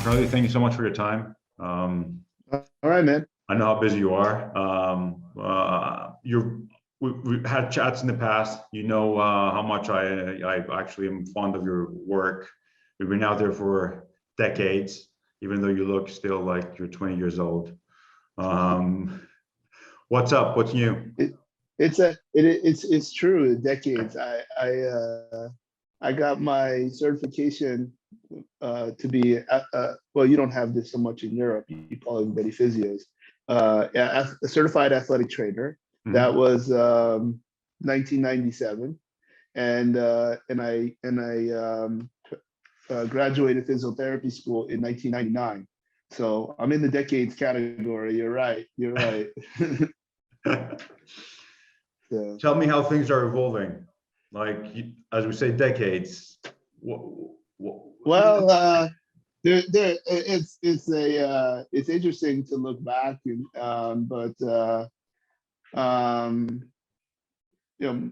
Charlie, thank you so much for your time. All right, man. I know how busy you are. We've had chats in the past. You know how much I actually am fond of your work. We've been out there for decades, even though you look still like you're 20 years old. Um, what's up? What's new? It, it's true. Decades. I got my certification to be well. You don't have this so much in Europe. You call everybody physios. A certified athletic trainer. That Mhm. was 1997, and I graduated physiotherapy school in 1999. So I'm in the decades category. You're right. You're right. So, Tell me how things are evolving. As we say, decades. What, what, well, it's interesting to look back, and but um, you know,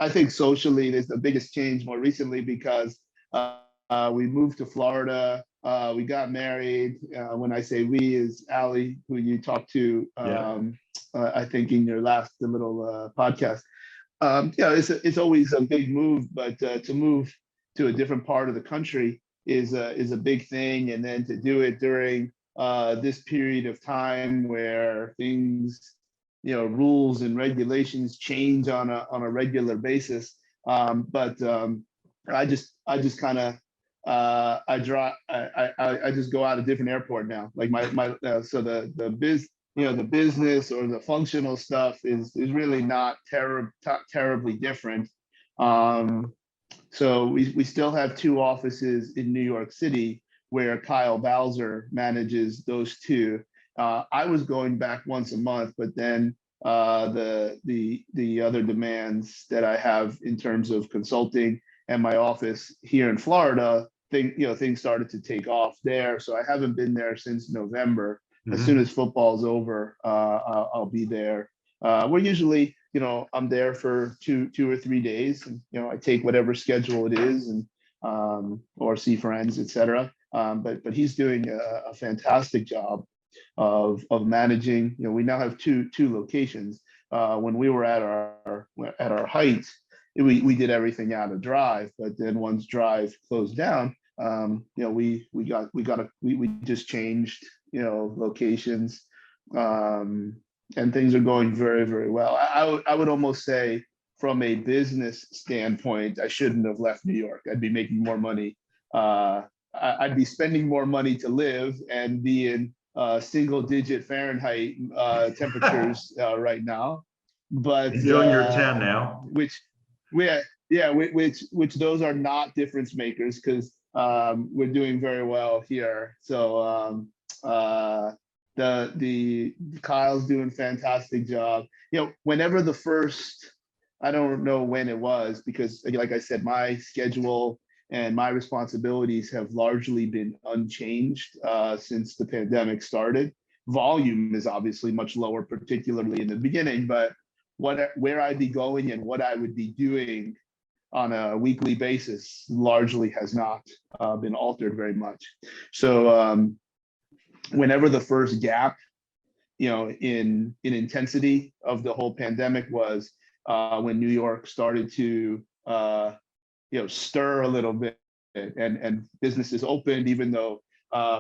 I think socially there's the biggest change more recently because we moved to Florida. We got married. When I say we, is Allie, who you talked to, yeah. I think in your last little podcast. It's always a big move, but to move to a different part of the country is a big thing, and then to do it during this period of time where things, rules and regulations change on a regular basis. But I just kind of I just go out a different airport now. Like my so the business or the functional stuff is really not terribly different. Um, so we still have two offices in New York City where Kyle Bowser manages those two. I was going back once a month, but then the other demands that I have in terms of consulting and my office here in Florida, things started to take off there. So I haven't been there since November. As soon Mhm. as football's over, I'll be there. We're usually, I'm there for two or 3 days, and I take whatever schedule it is, and or see friends, etc. But he's doing a fantastic job of managing. We now have two locations. When we were at our height, we did everything out of Drive, but then once Drive closed down, we just changed locations, and things are going very, very well. I would almost say from a business standpoint, I shouldn't have left New York. I'd be making more money. I'd be spending more money to live and be in single digit Fahrenheit temperatures right now. But Enjoying your tan now. which we yeah, which those are not difference makers because we're doing very well here. So the Kyle's doing fantastic job. Whenever the first, I don't know when it was because, like I said, my schedule and my responsibilities have largely been unchanged since the pandemic started. Volume is obviously much lower, particularly in the beginning, but where I'd be going and what I would be doing on a weekly basis largely has not been altered very much. So whenever the first gap, in intensity of the whole pandemic was when New York started to stir a little bit, and businesses opened, even though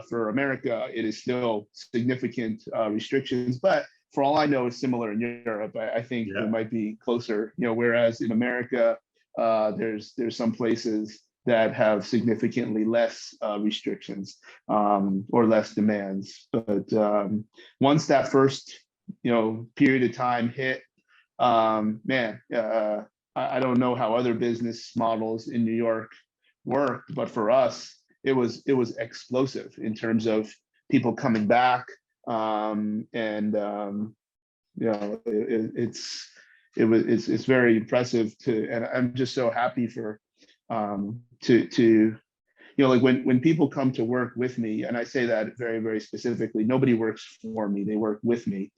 for America it is still significant restrictions. But for all I know, it's similar in Europe. I think it Yeah. might be closer. Whereas in America, there's some places that have significantly less restrictions or less demands. But once that first period of time hit, man, I don't know how other business models in New York worked, but for us, it was explosive in terms of people coming back, and it's very impressive and I'm just so happy for to like when people come to work with me, and I say that very, very specifically, nobody works for me, they work with me.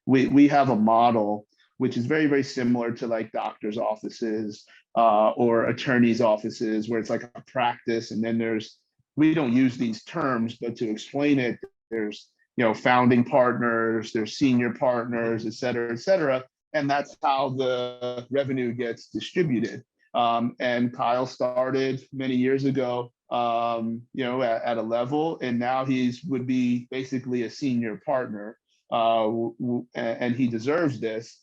We have a model which is very, very similar to like doctors' offices or attorneys' offices, where it's like a practice, and then there's we don't use these terms, but to explain it, there's, founding partners, there's senior partners, et cetera, and that's how the revenue gets distributed. And Kyle started many years ago, at a level, and now would be basically a senior partner, and he deserves this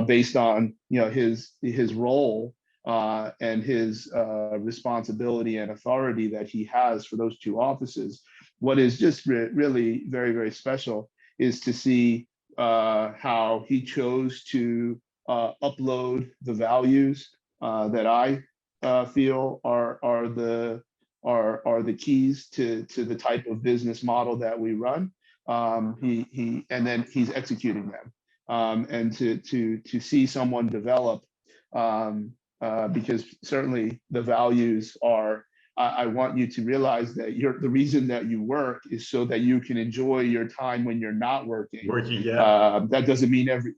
based on his role and his responsibility and authority that he has for those two offices. What is just really very, very special is to see how he chose to upload the values that I feel are the keys to the type of business model that we run. And then he's executing them, and to see someone develop, because certainly the values are. I want you to realize that the reason that you work is so that you can enjoy your time when you're not working. That doesn't mean the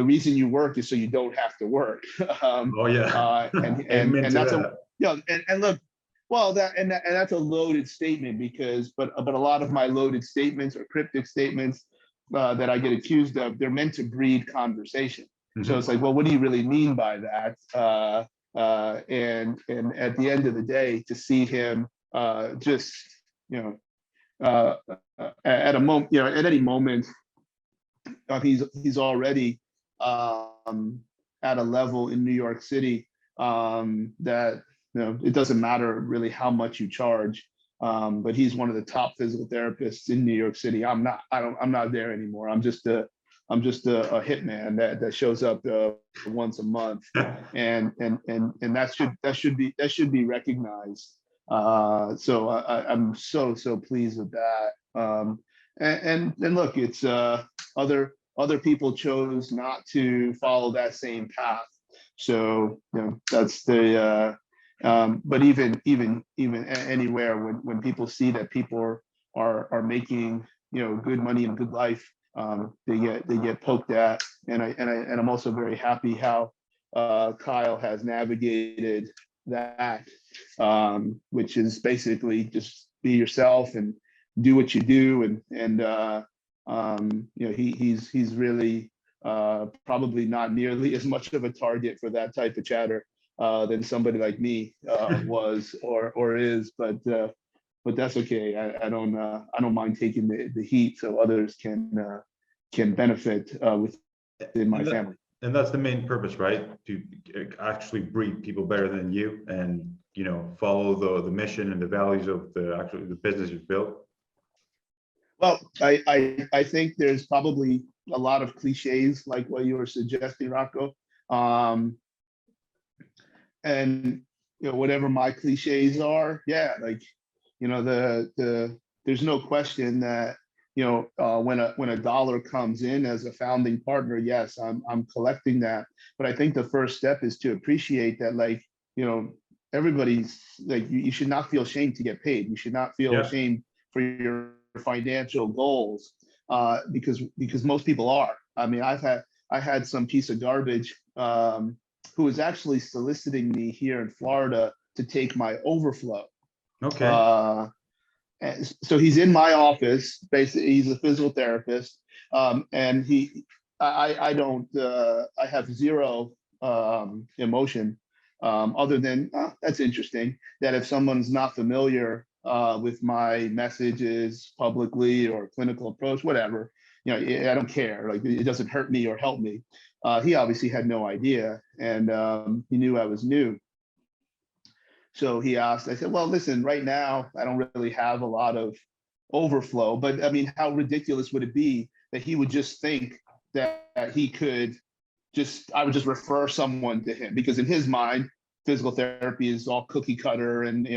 reason you work is so you don't have to work. And that's and look, well, that's a loaded statement, because but a lot of my loaded statements or cryptic statements that I get accused of, they're meant to breed conversation. So it's like, well, what do you really mean by that? And at the end of the day, to see him just at a moment, at any moment, he's already at a level in New York City that it doesn't matter really how much you charge, but he's one of the top physical therapists in New York City. I'm not there anymore. I'm just a hitman that shows up once a month, and that should be recognized. So I'm so pleased with that. And look, it's other people chose not to follow that same path. So that's the but even anywhere when people see that people are making good money and good life, they get poked at, and I'm also very happy how Kyle has navigated that, which is basically just be yourself and do what you do, and he's really probably not nearly as much of a target for that type of chatter than somebody like me was or is, but that's okay. I don't mind taking the heat so others can benefit within my family. And that's the main purpose, right? To actually breed people better than you, and follow the mission and the values of the business you've built. Well, I think there's probably a lot of cliches like what you were suggesting, Rocco. And whatever my cliches are, like there's no question that when a dollar comes in as a founding partner, yes, I'm collecting that. But I think the first step is to appreciate that, like, everybody's like, you should not feel ashamed to get paid. You should not feel ashamed for your financial goals, because most people are. I mean, I had some piece of garbage who was actually soliciting me here in Florida to take my overflow. Okay. So he's in my office. Basically, he's a physical therapist, and I have zero emotion, other than that's interesting. That if someone's not familiar with my messages publicly or clinical approach, whatever, I don't care. Like, it doesn't hurt me or help me. He obviously had no idea, and he knew I was new. So he asked, I said, well, listen, right now, I don't really have a lot of overflow, but I mean, how ridiculous would it be that he would just think that he could I would just refer someone to him, because in his mind, physical therapy is all cookie cutter and,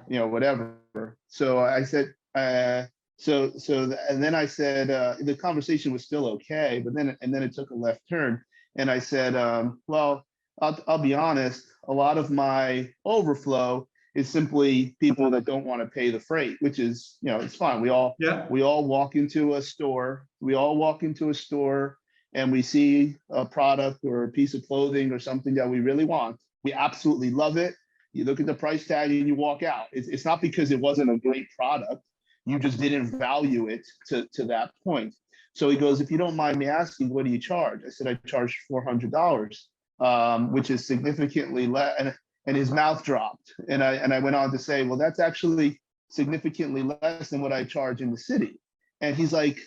whatever. So I said, and then I said, the conversation was still okay, but then it took a left turn. And I said, well, I'll be honest, a lot of my overflow is simply people that don't want to pay the freight, which is, it's fine. We all walk into a store. And we see a product or a piece of clothing or something that we really want. We absolutely love it. You look at the price tag and you walk out. It's not because it wasn't a great product. You just didn't value it to that point. So he goes, if you don't mind me asking, what do you charge? I said, I charge $400, which is significantly less. And his mouth dropped. And I went on to say, well, that's actually significantly less than what I charge in the city. And he's like,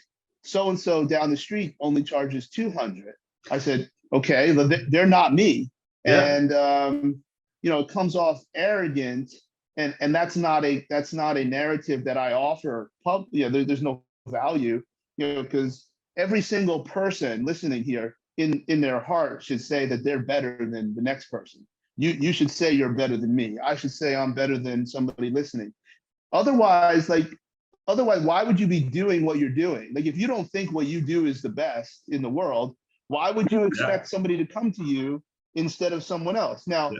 so-and-so down the street only charges 200. I said, okay, but they're not me. Yeah. And it comes off arrogant, and that's not a narrative that I offer. There's no value, because every single person listening here in their heart should say that they're better than the next person. You should say you're better than me. I should say I'm better than somebody listening. Otherwise, why would you be doing what you're doing? Like, if you don't think what you do is the best in the world, why would you expect somebody to come to you instead of someone else? Now,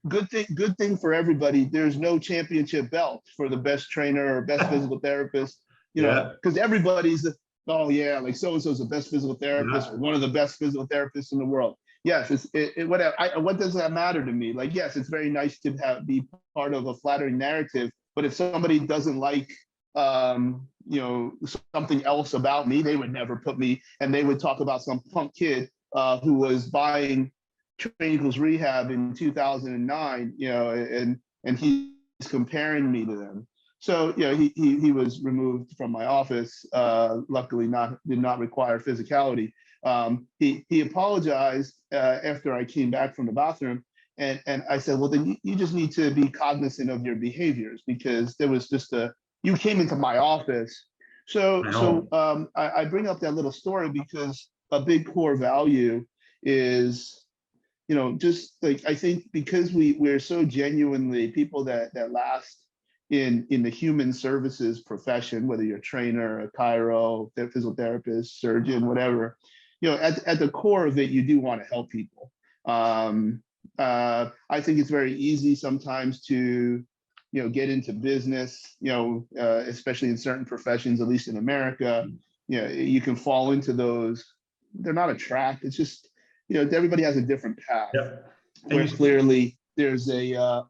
good thing for everybody. There's no championship belt for the best trainer or best physical therapist, because everybody's, oh yeah, like so-and-so's the best physical therapist, or one of the best physical therapists in the world. Yes, what does that matter to me? Like, yes, it's very nice to be part of a flattering narrative, but if somebody doesn't like something else about me, they would never put me, and they would talk about some punk kid who was buying Training Equals Rehab in 2009, and he's comparing me to them. So he was removed from my office. Luckily, did not require physicality. He apologized after I came back from the bathroom, and I said, well, then you just need to be cognizant of your behaviors, because there was just you came into my office. So I bring up that little story because a big core value is, just like, I think because we're so genuinely people that last in the human services profession, whether you're a trainer, a chiro, physical therapist, surgeon, whatever, at the core of it, you do want to help people. I think it's very easy sometimes to get into business, especially in certain professions, at least in America. You can fall into those. They're not a trap. It's just, everybody has a different path. Where clearly there's a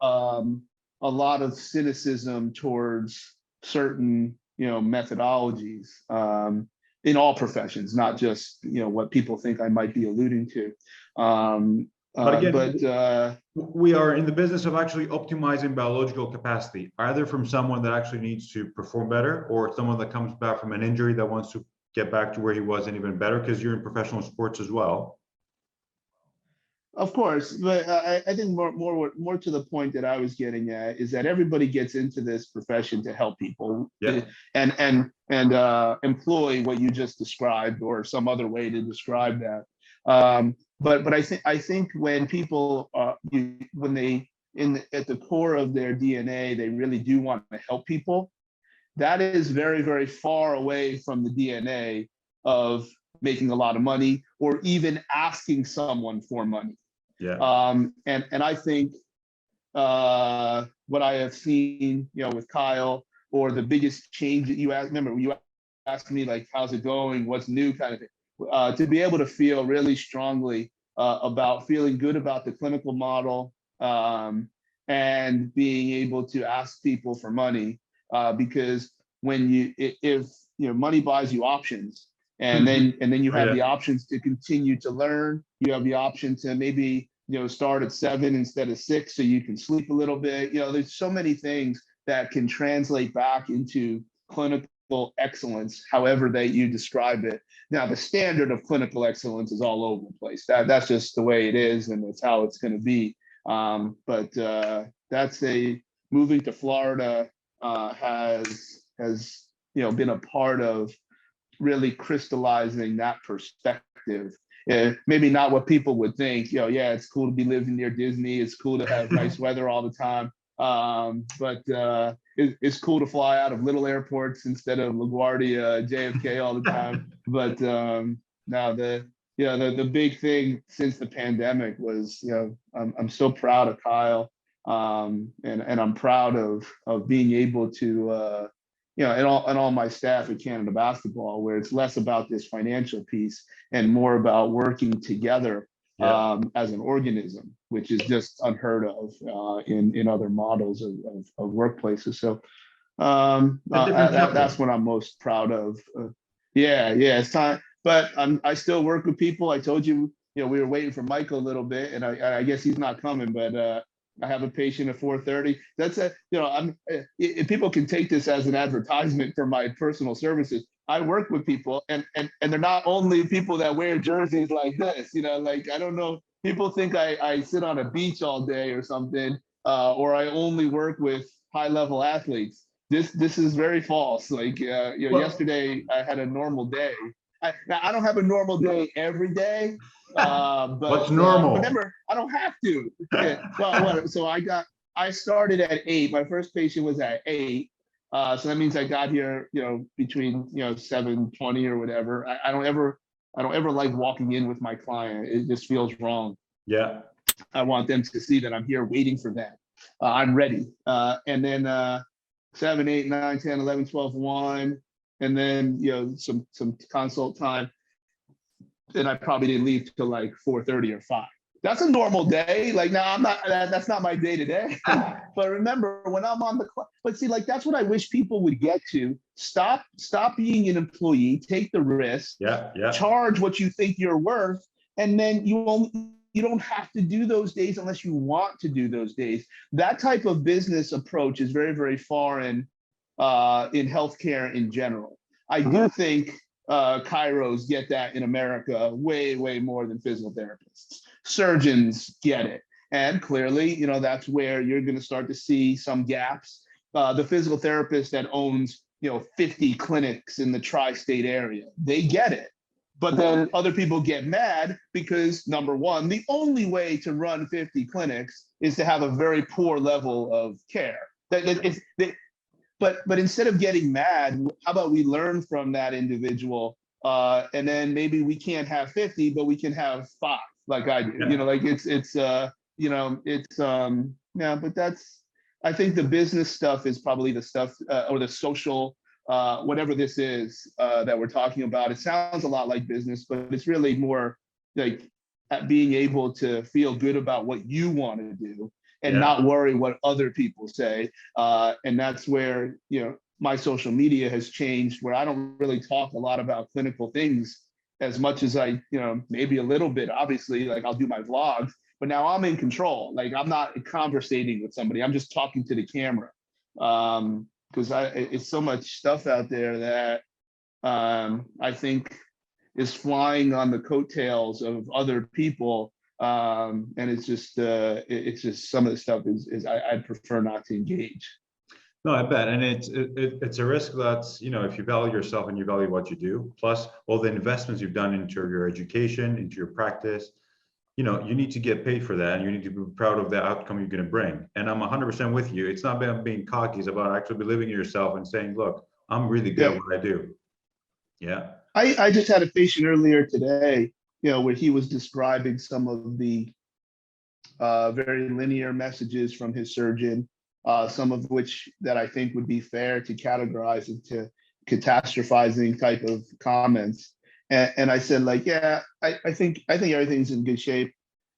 lot of cynicism towards certain, methodologies in all professions, not just, what people think I might be alluding to. But again, we are in the business of actually optimizing biological capacity, either from someone that actually needs to perform better, or someone that comes back from an injury that wants to get back to where he was and even better, because you're in professional sports as well. Of course, but I think more to the point that I was getting at is that everybody gets into this profession to help people, and employ what you just described, or some other way to describe that. But I think when people at the core of their DNA, they really do want to help people. That is very, very far away from the DNA of making a lot of money, or even asking someone for money. And I think what I have seen, with Kyle, or the biggest change that you asked, remember, you asked me, like, how's it going? What's new, kind of thing. To be able to feel really strongly about feeling good about the clinical model, and being able to ask people for money, because if money buys you options, and then you have the options to continue to learn. You have the option to maybe start at 7 instead of 6, so you can sleep a little bit. There's so many things that can translate back into clinical excellence, however that you describe it. Now, the standard of clinical excellence is all over the place. That's just the way it is, and it's how it's going to be. But that's moving to Florida has been a part of really crystallizing that perspective. Maybe not what people would think. It's cool to be living near Disney. It's cool to have nice weather all the time. But it's cool to fly out of little airports instead of LaGuardia, JFK all the time. But now the big thing since the pandemic was, I'm so proud of Kyle, and I'm proud of being able to and all my staff at Canada Basketball, where it's less about this financial piece and more about working together as an organism, which is just unheard of in other models of workplaces. So that's what I'm most proud of. Yeah, it's time. But I still work with people. I told you, we were waiting for Michael a little bit, and I guess he's not coming, but I have a patient at 4:30. That's if people can take this as an advertisement for my personal services. I work with people, and they're not only people that wear jerseys like this. Like, I don't know. People think I sit on a beach all day or something, or I only work with high-level athletes. This is very false. Like, yesterday I had a normal day. Now I don't have a normal day every day, but what's normal? Remember, I don't have to. Yeah. Well, so I started at 8. My first patient was at 8. So that means I got here, between 7:20 or whatever. I don't ever like walking in with my client. It just feels wrong. Yeah. I want them to see that I'm here waiting for them. I'm ready. And then 7, 8, 9, 10, 11, 12, 1, and then some consult time. Then I probably didn't leave till like 4:30 or 5. That's a normal day. Like, now I'm not, that's not my day to day. But remember, when I'm on the clock, but see, like, that's what I wish people would get to. Stop being an employee, take the risk, charge what you think you're worth, and then you don't have to do those days unless you want to do those days. That type of business approach is very, very foreign in healthcare in general. I do think chiros get that in America way, way more than physical therapists. Surgeons get it. And clearly, that's where you're going to start to see some gaps. The physical therapist that owns, 50 clinics in the tri-state area, they get it. But then other people get mad because, number one, the only way to run 50 clinics is to have a very poor level of care. But instead of getting mad, how about we learn from that individual, and then maybe we can't have 50, but we can have 5, like I do. But that's, I think the business stuff is probably the stuff, or the social, whatever this is that we're talking about. It sounds a lot like business, but it's really more like being able to feel good about what you want to do and not worry what other people say. And that's where, my social media has changed, where I don't really talk a lot about clinical things as much as I, maybe a little bit. Obviously, like, I'll do my vlogs, but now I'm in control. Like, I'm not conversating with somebody. I'm just talking to the camera. Because it's so much stuff out there that I think is flying on the coattails of other people. And it's just some of the stuff is I'd prefer not to engage. No, I bet. And it's a risk that's, if you value yourself and you value what you do, plus all the investments you've done into your education, into your practice, you need to get paid for that, and you need to be proud of the outcome you're going to bring. And I'm 100% with you. It's not about being cocky. It's about actually believing in yourself and saying, look, I'm really good at what I do. Yeah. I just had a patient earlier today, where he was describing some of the very linear messages from his surgeon, some of which that I think would be fair to categorize into catastrophizing type of comments. And I said, like, I think everything's in good shape.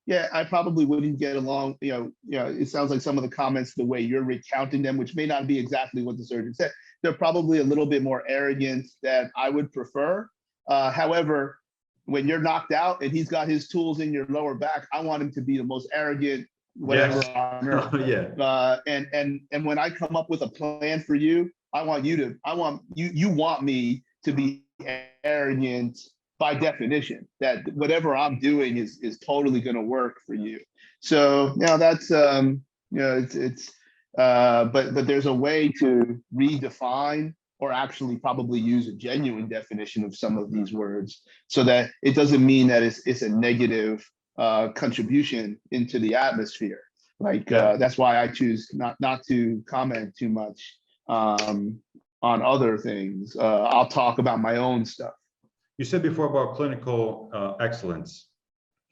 Yeah, I probably wouldn't get along. It sounds like some of the comments, the way you're recounting them, which may not be exactly what the surgeon said, they're probably a little bit more arrogant than I would prefer. However, when you're knocked out and he's got his tools in your lower back, I want him to be the most arrogant whatever on earth. And when I come up with a plan for you, you want me to be arrogant by definition, that whatever I'm doing is totally going to work for you. So that's but there's a way to redefine, or actually probably use a genuine definition of some of these words, so that it doesn't mean that it's a negative contribution into the atmosphere. Like, that's why I choose not to comment too much on other things. I'll talk about my own stuff. You said before about clinical excellence.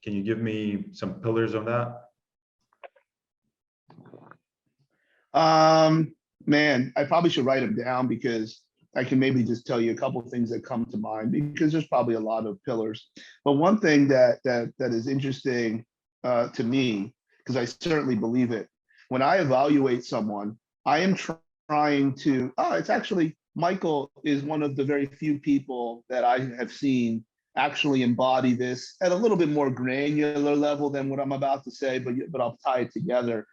Can you give me some pillars on that? Man, I probably should write them down, because I can maybe just tell you a couple of things that come to mind because there's probably a lot of pillars. But one thing that is interesting to me, because I certainly believe it, when I evaluate someone, I am trying to, it's actually, Michael is one of the very few people that I have seen actually embody this at a little bit more granular level than what I'm about to say, but I'll tie it together.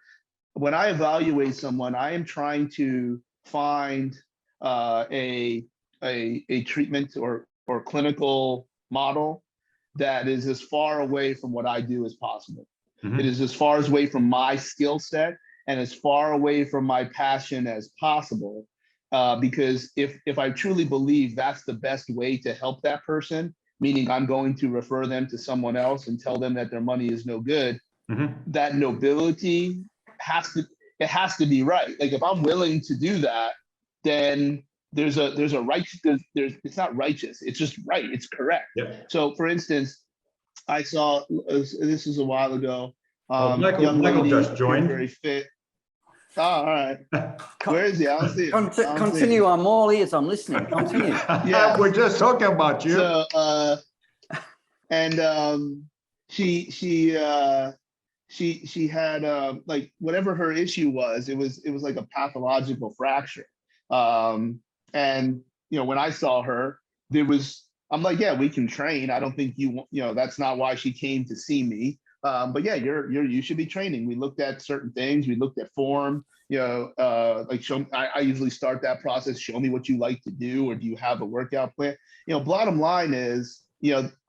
When I evaluate someone, I am trying to find a treatment or clinical model that is as far away from what I do as possible. Mm-hmm. It is as far away from my skill set and as far away from my passion as possible. Because if I truly believe that's the best way to help that person, meaning I'm going to refer them to someone else and tell them that their money is no good, Mm-hmm. that nobility has to be right. Like if I'm willing to do that, then there's a right, it's not righteous, it's just right, it's correct. Yeah. So for instance, I saw, this is a while ago, Michael just joined. very fit. Oh, all right. Where is he? I don't see him. Continue. I'm all ears. I'm listening. Continue. Yeah. We're just talking about you. So, she had like whatever her issue was, it was like a pathological fracture. And when I saw her, I'm like, yeah, we can train. I don't think that's not why she came to see me. But yeah, you should be training. We looked at certain things. We looked at form. Like I usually start that process. Show me what you like to do, or do you have a workout plan? Bottom line is,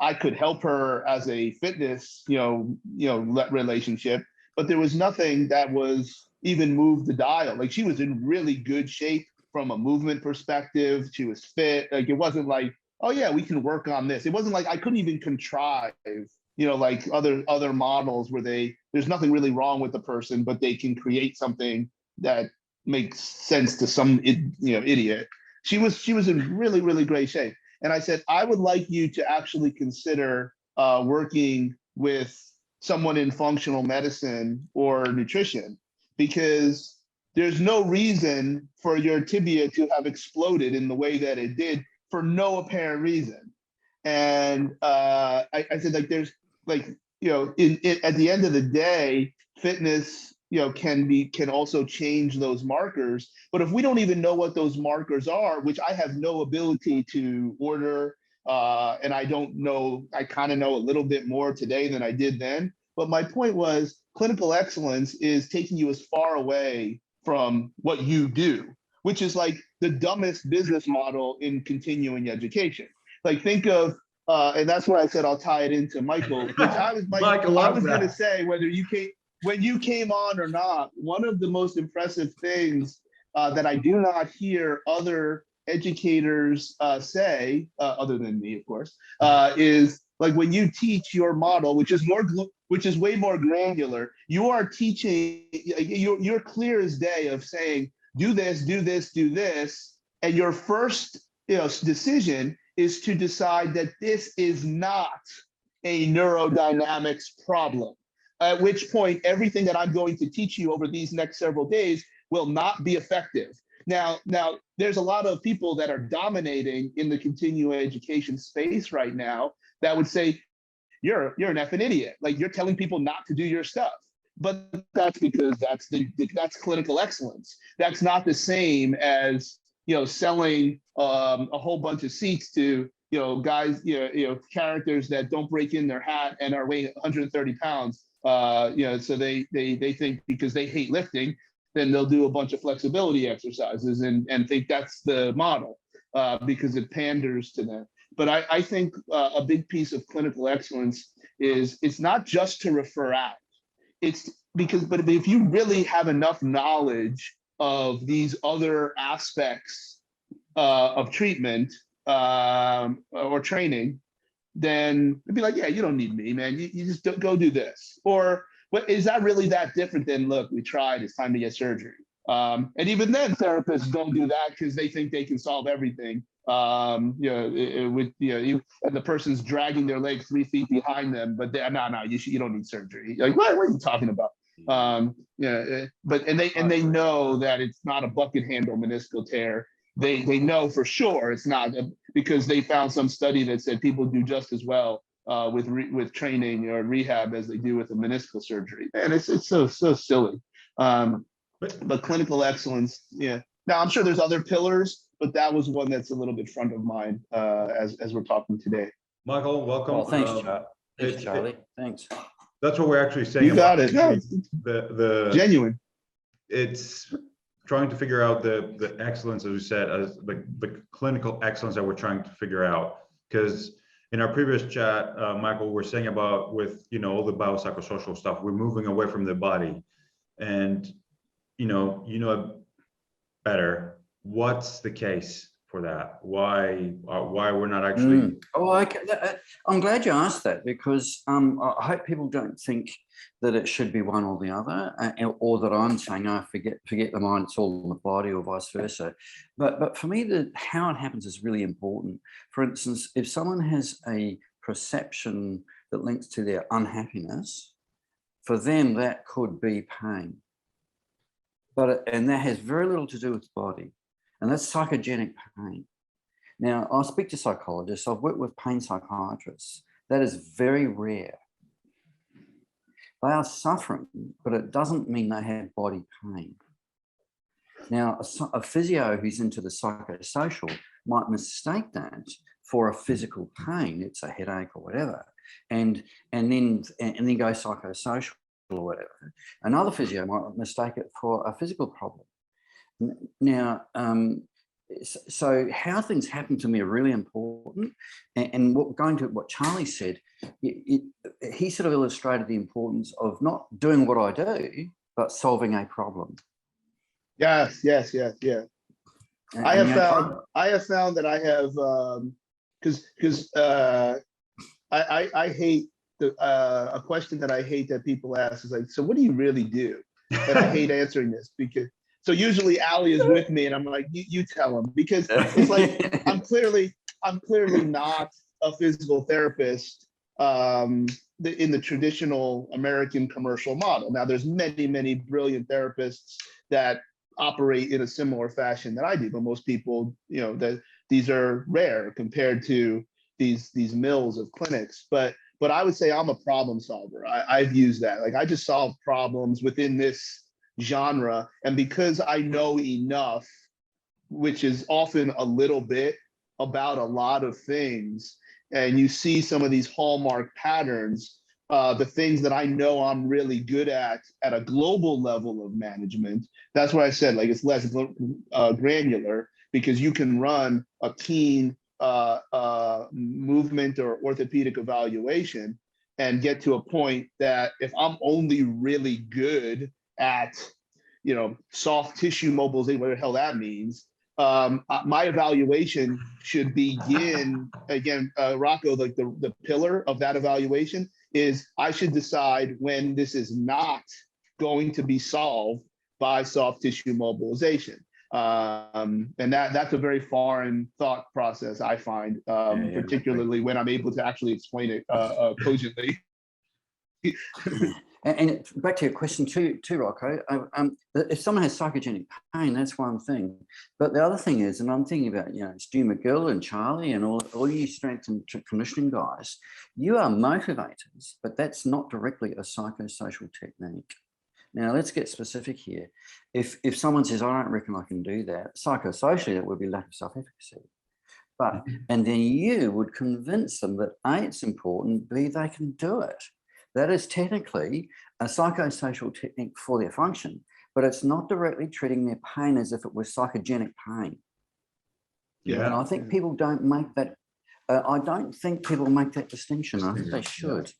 I could help her as a fitness, relationship, but there was nothing that was even moved the dial. Like she was in really good shape from a movement perspective. She was fit. Like it wasn't like, oh yeah, we can work on this. It wasn't like I couldn't even contrive. Like other models where there's nothing really wrong with the person, but they can create something that makes sense to some idiot. She was in really, really great shape. And I said, I would like you to actually consider working with someone in functional medicine or nutrition, because there's no reason for your tibia to have exploded in the way that it did for no apparent reason. And I said, like, there's like, at the end of the day, fitness, can also change those markers. But if we don't even know what those markers are, which I have no ability to order, and I don't know, I kind of know a little bit more today than I did then. But my point was, clinical excellence is taking you as far away from what you do, which is like the dumbest business model in continuing education. Like think of, and that's why I said I'll tie it into Michael, which I was going to say, when you came on or not, one of the most impressive things that I do not hear other educators say, other than me, of course, is like when you teach your model, which is way more granular, you are teaching, you're clear as day of saying, do this, do this, do this, and your first decision is to decide that this is not a neurodynamics problem. At which point, everything that I'm going to teach you over these next several days will not be effective. Now, there's a lot of people that are dominating in the continuing education space right now that would say, you're an effing idiot. Like you're telling people not to do your stuff. But that's because that's clinical excellence. That's not the same as selling a whole bunch of seats to guys, characters that don't break in their hat and are weighing 130 pounds. So they think because they hate lifting, then they'll do a bunch of flexibility exercises and think that's the model because it panders to them. But I think a big piece of clinical excellence is it's not just to refer out. It's but if you really have enough knowledge of these other aspects of treatment or training, then it'd be like, yeah, you don't need me, man. You just go do this. Or what is that really that different than, look, we tried, it's time to get surgery. And even then, therapists don't do that because they think they can solve everything. And the person's dragging their leg 3 feet behind them, but you don't need surgery. Like, what are you talking about? But they know that it's not a bucket handle meniscal tear. they know for sure it's not, because they found some study that said people do just as well with training or rehab as they do with a meniscal surgery. And it's so silly. But clinical excellence, yeah. Now I'm sure there's other pillars, but that was one that's a little bit front of mind as we're talking today. Michael, welcome. Well, thanks, thanks, Charlie. Thanks. That's what we're actually saying. You got it. No, the genuine. It's trying to figure out the excellence, as we said, as the clinical excellence that we're trying to figure out. Because in our previous chat, Michael, we're saying about with all the biopsychosocial stuff, we're moving away from the body, and you know better. What's the case for that? Why we're not actually? Oh, okay. I'm glad you asked that, because I hope people don't think that it should be one or the other, or that I'm saying, oh, forget the mind, it's all in the body, or vice versa. But for me, how it happens is really important. For instance, if someone has a perception that links to their unhappiness, for them that could be pain. And that has very little to do with the body, and that's psychogenic pain. Now, I speak to psychologists. I've worked with pain psychiatrists. That is very rare. They are suffering, but it doesn't mean they have body pain. Now, a physio who's into the psychosocial might mistake that for a physical pain. It's a headache or whatever, and then go psychosocial or whatever. Another physio might mistake it for a physical problem. Now, so how things happen to me are really important. And going to what Charlie said, he sort of illustrated the importance of not doing what I do, but solving a problem. Yes. I have found that I have, because I hate a question that I hate that people ask is like, so what do you really do? And I hate answering this, because so usually Ali is with me and I'm like, you tell him, because it's like I'm clearly not a physical therapist in the traditional American commercial model. Now there's many brilliant therapists that operate in a similar fashion that I do, but most people, that these are rare compared to these mills of clinics. But I would say I'm a problem solver. I've used that. Like, I just solve problems within this genre. And because I know enough, which is often a little bit, about a lot of things, and you see some of these hallmark patterns, the things that I know I'm really good at a global level of management, that's why I said, like, it's less granular, because you can run a keen movement or orthopedic evaluation and get to a point that if I'm only really good at, soft tissue mobilization, whatever the hell that means, my evaluation should begin, again, Rocco, like the pillar of that evaluation is I should decide when this is not going to be solved by soft tissue mobilization. And that's a very foreign thought process, I find, particularly when I'm able to actually explain it cogently. And back to your question too, Rocco, if someone has psychogenic pain, that's one thing. But the other thing is, and I'm thinking about, Stu McGill and Charlie and all you strength and conditioning guys, you are motivators, but that's not directly a psychosocial technique. Now, let's get specific here. If someone says, I don't reckon I can do that, psychosocially, that would be lack of self-efficacy. But, and then you would convince them that A, it's important, B, they can do it. That is technically a psychosocial technique for their function, but it's not directly treating their pain as if it was psychogenic pain. Yeah. And I think people don't make that. I don't think people make that distinction. I think they should.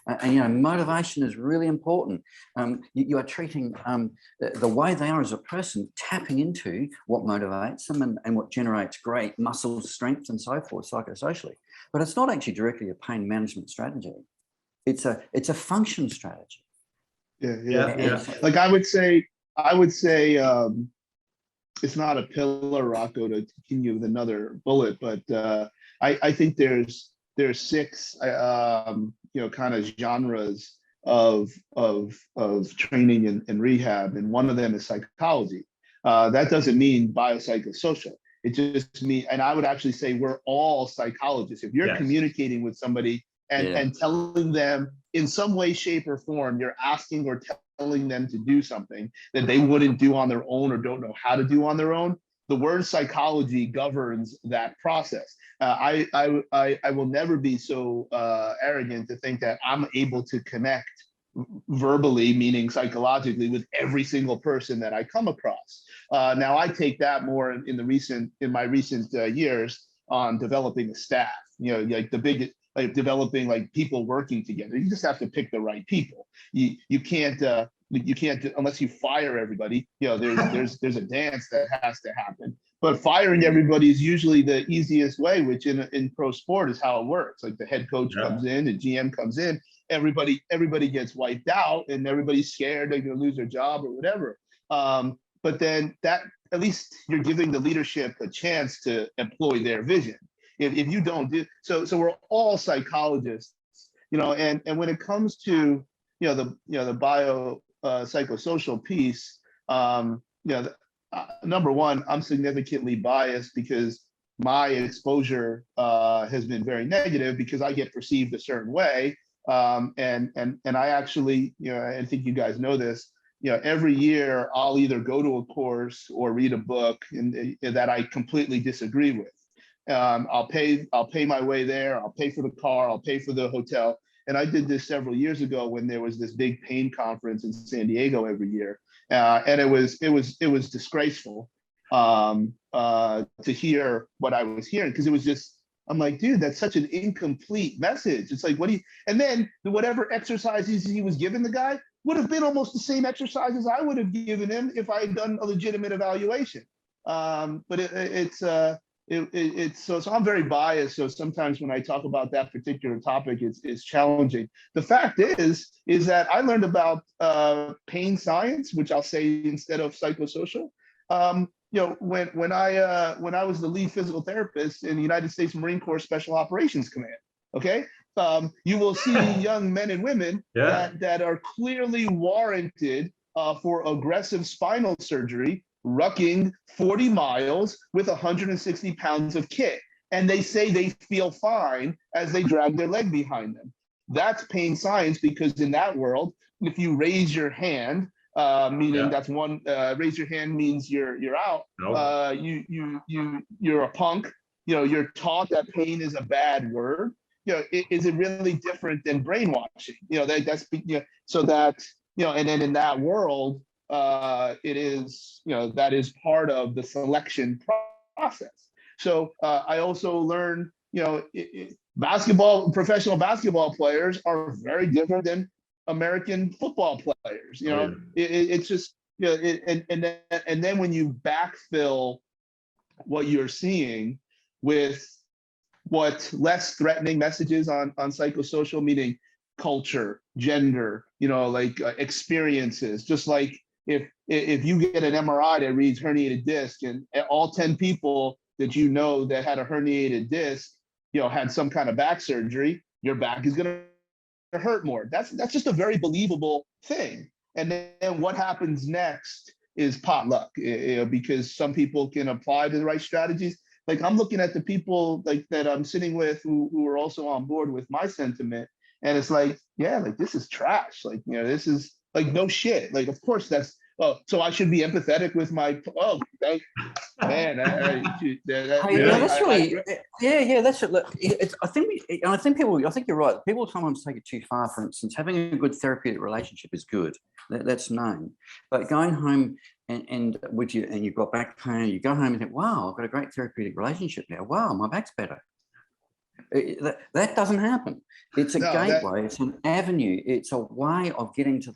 And motivation is really important. You are treating the way they are as a person, tapping into what motivates them and what generates great muscle strength and so forth psychosocially. But it's not actually directly a pain management strategy. It's a function strategy. Yeah. Like I would say it's not a pillar, Rocco, to continue with another bullet, but I think there's 6 kind of genres of training and rehab, and one of them is psychology. That doesn't mean biopsychosocial. It just means, and I would actually say we're all psychologists. If you're Yes. communicating with somebody and telling them in some way, shape, or form, you're asking or telling them to do something that they wouldn't do on their own or don't know how to do on their own, the word psychology governs that process. I will never be so arrogant to think that I'm able to connect verbally, meaning psychologically, with every single person that I come across. Now I take that more in my recent years on developing a staff. Like developing like people working together. You just have to pick the right people. You can't unless you fire everybody. There's a dance that has to happen. But firing everybody is usually the easiest way, which in pro sport is how it works. Like the head coach comes in, the GM comes in, everybody gets wiped out, and everybody's scared they're going to lose their job or whatever. But then that, at least you're giving the leadership a chance to employ their vision. If you don't do so, we're all psychologists, and when it comes to the bio psychosocial piece, number one, I'm significantly biased because my exposure has been very negative because I get perceived a certain way, and I actually, I think you guys know this. Every year I'll either go to a course or read a book that I completely disagree with. I'll pay my way there. I'll pay for the car. I'll pay for the hotel. And I did this several years ago when there was this big pain conference in San Diego every year, and it was disgraceful to hear what I was hearing, because it was just, I'm like, dude, that's such an incomplete message. It's like, what do you? And then whatever exercises he was giving the guy would have been almost the same exercises I would have given him if I had done a legitimate evaluation. But it's so I'm very biased. So sometimes when I talk about that particular topic, it's challenging. The fact is that I learned about pain science, which I'll say instead of psychosocial. When I was the lead physical therapist in the United States Marine Corps Special Operations Command. Okay, you will see young men and women that are clearly warranted for aggressive spinal surgery, rucking 40 miles with 160 pounds of kit. And they say they feel fine as they drag their leg behind them. That's pain science, because in that world, if you raise your hand, meaning that's one, raise your hand means you're out. Nope. You're a punk. You're taught that pain is a bad word. Is it really different than brainwashing? So that, and then in that world, it is, that is part of the selection process. So I also learned, professional basketball players are very different than American football players. It's just, and then when you backfill what you're seeing with what less threatening messages on psychosocial, meaning culture, gender, experiences, just like if you get an MRI that reads herniated disc, and all 10 people that that had a herniated disc, had some kind of back surgery, your back is going to hurt more. That's just a very believable thing. And then what happens next is potluck, because some people can apply to the right strategies. Like, I'm looking at the people that I'm sitting with who are also on board with my sentiment, and it's like, this is trash. This is no shit. Of course that's, so I should be empathetic with my, man. That's really, that's it. Look, I think you're right. People sometimes take it too far. For instance, having a good therapeutic relationship is good. That's known. But going home and you've got back pain, you go home and think, wow, I've got a great therapeutic relationship now. Wow, my back's better. That doesn't happen. It's a gateway. It's an avenue. It's a way of getting to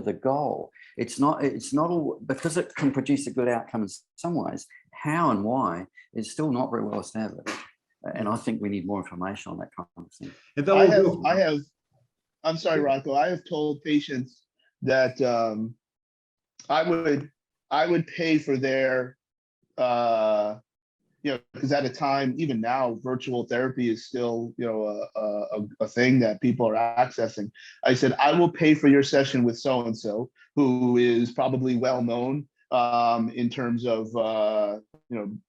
the goal. It's not all, because it can produce a good outcome in some ways. How and why is still not very well established. And I think we need more information on that kind of thing. I'm sorry, Rocco. I have told patients that I would pay for their, because at a time, even now, virtual therapy is still, a thing that people are accessing. I said, I will pay for your session with so-and-so, who is probably well known in terms of the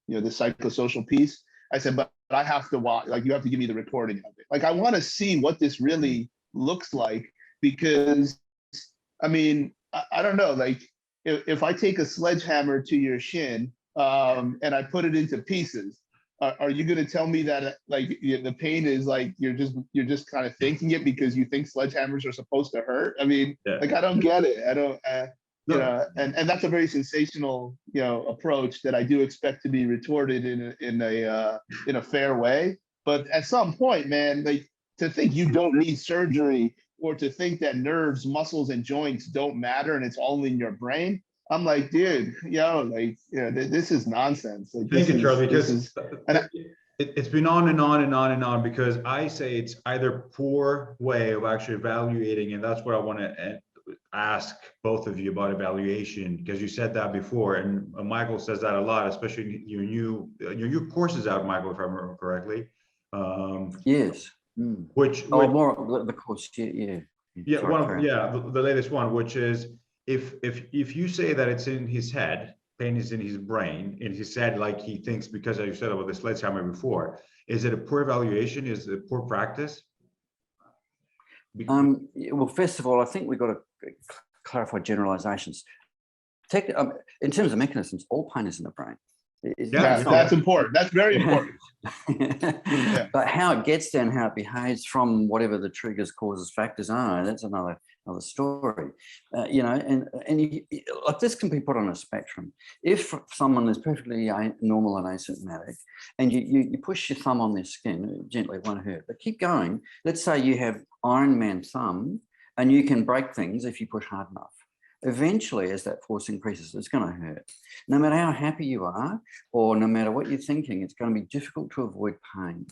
psychosocial piece. I said, but I have to watch, like, you have to give me the recording of it. Like, I want to see what this really looks like, because I mean, I don't know, like, if I take a sledgehammer to your shin and I put it into pieces, are you going to tell me that like the pain is like you're just kind of thinking it because you think sledgehammers are supposed to hurt? I mean, like, I don't get it. I don't. And that's a very sensational, approach that I do expect to be retorted in a fair way. But at some point, man, like, to think you don't need surgery, or to think that nerves, muscles, and joints don't matter and it's all in your brain, I'm like, dude, this is nonsense. Like, thank you, Charlie, because and it's been on and on and on and on, because I say it's either poor way of actually evaluating, and that's what I want to ask both of you about evaluation, because you said that before, and Michael says that a lot, especially your new courses out, Michael, if I remember correctly. Yes. Which more the course, the latest one, which is if you say that it's in his head, pain is in his brain, in his head, like he thinks, because as you said about the sledgehammer before, is it a poor evaluation? Is it poor practice? Well, first of all, I think we've got to clarify generalizations. In terms of mechanisms, all pain is in the brain. That's important. That's very important. But how it gets there and how it behaves from whatever the triggers, causes, factors are, that's another story. Like, this can be put on a spectrum. If someone is perfectly normal and asymptomatic, and you push your thumb on their skin gently, it won't hurt. But keep going. Let's say you have Iron Man thumb, and you can break things if you push hard enough. Eventually, as that force increases, it's going to hurt. No matter how happy you are, or no matter what you're thinking, it's going to be difficult to avoid pain.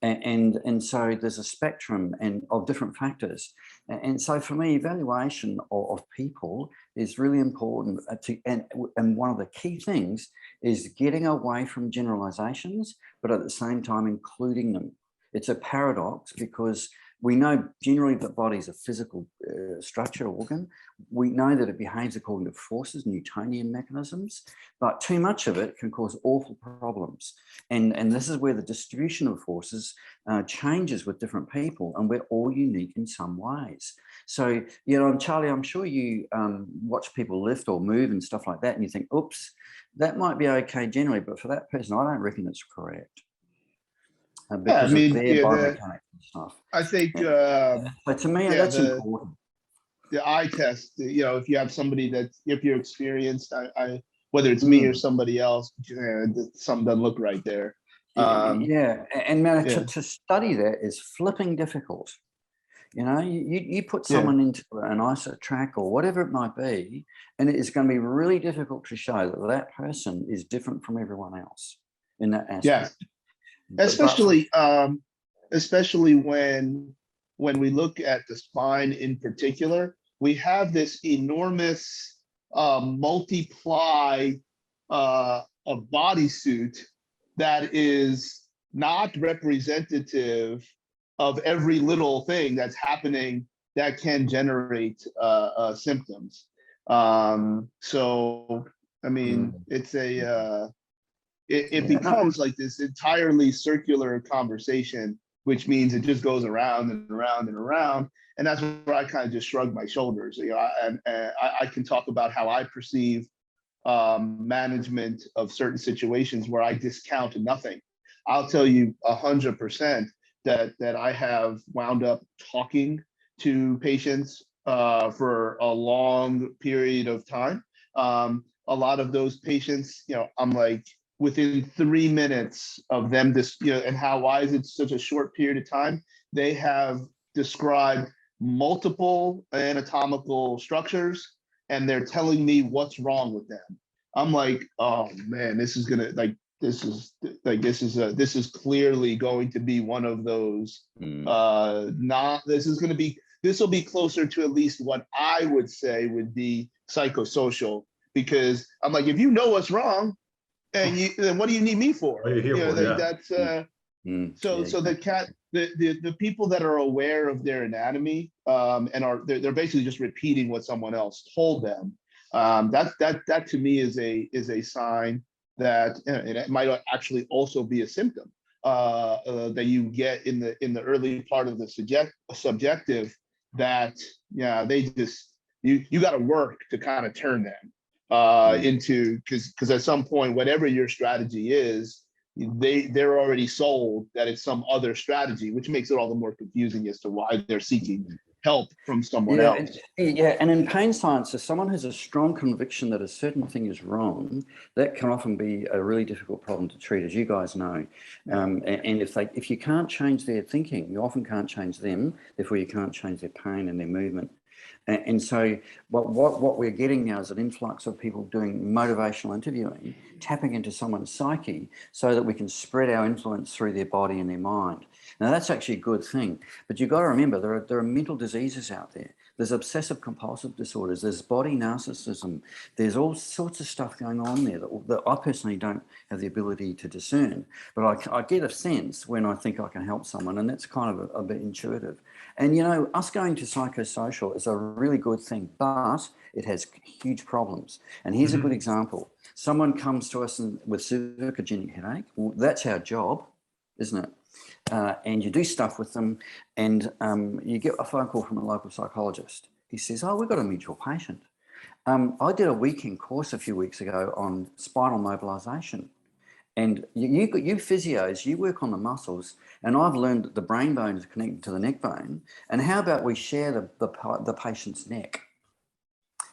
And so there's a spectrum of different factors. And so for me, evaluation of people is really important. And one of the key things is getting away from generalizations, but at the same time including them. It's a paradox, because we know generally that body is a physical structure, organ. We know that it behaves according to forces, Newtonian mechanisms, but too much of it can cause awful problems. And this is where the distribution of forces changes with different people, and we're all unique in some ways. So, Charlie, I'm sure you watch people lift or move and stuff like that, and you think, oops, that might be okay generally, but for that person, I don't reckon it's correct. Because of their biomechanics and stuff. I think. But to me, that's important. The eye test. If you have somebody if you're experienced, whether it's me or somebody else, something doesn't look right there. To study that is flipping difficult. You put someone into an ISO track or whatever it might be, and it is going to be really difficult to show that that person is different from everyone else in that aspect. Yeah. Especially when we look at the spine in particular, we have this enormous multiply of bodysuit that is not representative of every little thing that's happening that can generate symptoms. So, I mean, it's it becomes like this entirely circular conversation, which means it just goes around and around and around. And that's where I kind of just shrug my shoulders. I can talk about how I perceive management of certain situations where I discount nothing. I'll tell you 100% that I have wound up talking to patients for a long period of time. A lot of those patients, I'm like, within 3 minutes of them, and why is it such a short period of time? They have described multiple anatomical structures, and they're telling me what's wrong with them. I'm like, oh man, this is clearly going to be one of those. This will be closer to at least what I would say would be psychosocial, because I'm like, if you know what's wrong, and then what do you need me for? What are you here for? That's the people that are aware of their anatomy and they're basically just repeating what someone else told them. That to me is a sign that, and it might actually also be a symptom that you get in the early part of the subjective, that they just, you got to work to kind of turn them into, because at some point, whatever your strategy is, they're already sold that it's some other strategy, which makes it all the more confusing as to why they're seeking help from someone else. And in pain science, if someone has a strong conviction that a certain thing is wrong, that can often be a really difficult problem to treat, as you guys know. And if you can't change their thinking, you often can't change them, therefore you can't change their pain and their movement. And so what we're getting now is an influx of people doing motivational interviewing, tapping into someone's psyche so that we can spread our influence through their body and their mind. Now, that's actually a good thing. But you've got to remember, there are mental diseases out there. There's obsessive compulsive disorders. There's body narcissism. There's all sorts of stuff going on there that I personally don't have the ability to discern. But I get a sense when I think I can help someone, and that's kind of a bit intuitive. And, us going to psychosocial is a really good thing, but it has huge problems. And here's a good example. Someone comes to us with cervicogenic headache. Well, that's our job, isn't it? And you do stuff with them, and you get a phone call from a local psychologist. He says, "Oh, we've got a mutual patient." I did a weekend course a few weeks ago on spinal mobilization. And you physios, you work on the muscles, and I've learned that the brain bone is connected to the neck bone. And how about we share the patient's neck?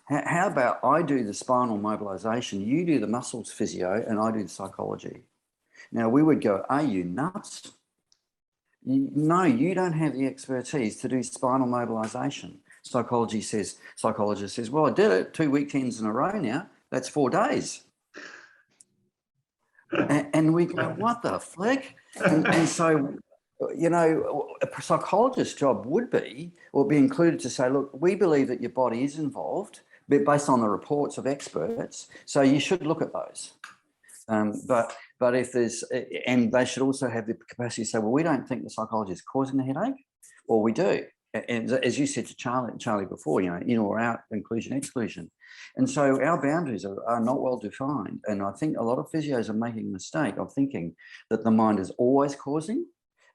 How about I do the spinal mobilization, you do the muscles physio, and I do the psychology? Now, we would go, "Are you nuts? No, you don't have the expertise to do spinal mobilization." Psychologist says, "Well, I did it 2 weekends in a row now. That's 4 days." And we go, "What the flick?" And so, a psychologist's job would be included to say, "Look, we believe that your body is involved, but based on the reports of experts, so you should look at those." But if there's, and they should also have the capacity to say, "Well, we don't think the psychology is causing the headache," or "We do." And as you said to Charlie before, in or out, inclusion, exclusion. And so our boundaries are not well defined. And I think a lot of physios are making a mistake of thinking that the mind is always causing,